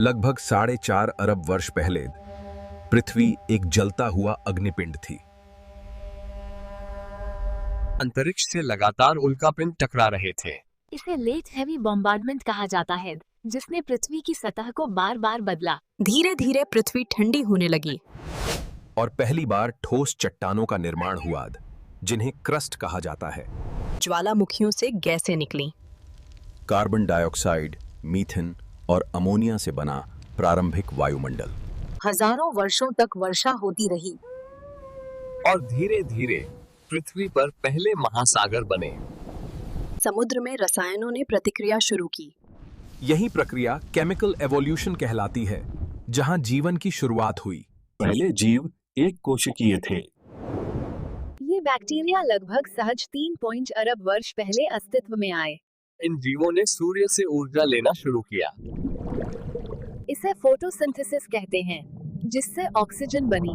लगभग 4.5 अरब वर्ष पहले पृथ्वी एक जलता हुआ अग्निपिंड थी। अंतरिक्ष से लगातार उल्कापिंड टकरा रहे थे। इसे लेट हेवी बॉम्बार्डमेंट कहा जाता है, जिसने पृथ्वी की सतह को बार बार बदला। धीरे धीरे पृथ्वी ठंडी होने लगी और पहली बार ठोस चट्टानों का निर्माण हुआ, जिन्हें क्रस्ट कहा जाता है। ज्वालामुखियों से गैसें निकली। कार्बन डाइऑक्साइड, मीथेन और अमोनिया से बना प्रारंभिक वायुमंडल। हजारों वर्षों तक वर्षा होती रही और धीरे धीरे पृथ्वी पर पहले महासागर बने। समुद्र में रसायनों ने प्रतिक्रिया शुरू की। यही प्रक्रिया केमिकल एवोल्यूशन कहलाती है, जहां जीवन की शुरुआत हुई। पहले जीव एक कोशिकीय थे। ये बैक्टीरिया लगभग सहज 3 अरब वर्ष पहले अस्तित्व में आए। इन जीवों ने सूर्य से ऊर्जा लेना शुरू किया। इसे फोटोसिंथेसिस कहते हैं, जिससे ऑक्सीजन बनी।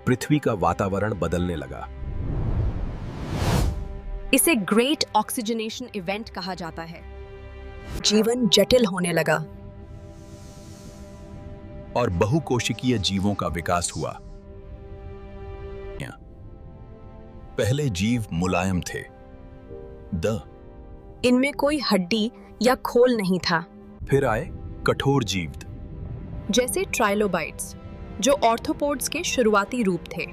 पृथ्वी का वातावरण बदलने लगा। इसे ग्रेट ऑक्सीजनेशन इवेंट कहा जाता है। जीवन जटिल होने लगा और बहुकोशिकीय जीवों का विकास हुआ। पहले जीव मुलायम थे। इनमें कोई हड्डी या खोल नहीं था। फिर आए कठोर जीव, जैसे ट्राइलोबाइट्स, जो ऑर्थोपोड्स के शुरुआती रूप थे।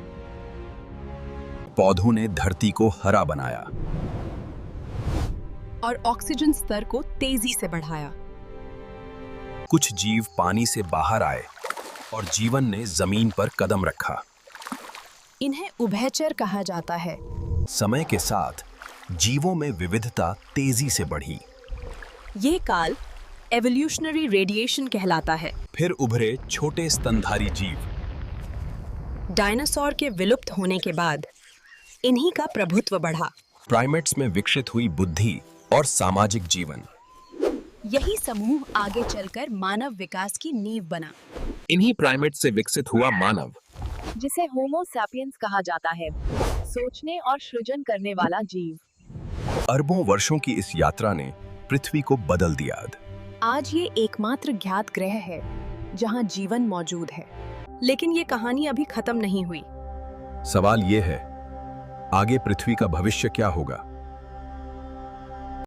पौधों ने धरती को हरा बनाया और ऑक्सीजन स्तर को तेजी से बढ़ाया। कुछ जीव पानी से बाहर आए और जीवन ने जमीन पर कदम रखा। इन्हें उभयचर कहा जाता है। समय के साथ जीवों में विविधता तेजी से बढ़ी। ये काल एवोल्यूशनरी रेडिएशन कहलाता है। फिर उभरे छोटे स्तनधारी जीव। डायनासोर के विलुप्त होने के बाद इन्हीं का प्रभुत्व बढ़ा। प्राइमेट्स में विकसित हुई बुद्धि और सामाजिक जीवन। यही समूह आगे चलकर मानव विकास की नींव बना। इन्हीं प्राइमेट से विकसित हुआ मानव, जिसे होमो सैपियंस कहा जाता है, सोचने और सृजन करने वाला जीव। अरबों वर्षों की इस यात्रा ने पृथ्वी को बदल दिया। आज ये एकमात्र ज्ञात ग्रह है जहां जीवन मौजूद है। लेकिन ये कहानी अभी खत्म नहीं हुई। सवाल ये है, आगे पृथ्वी का भविष्य क्या होगा?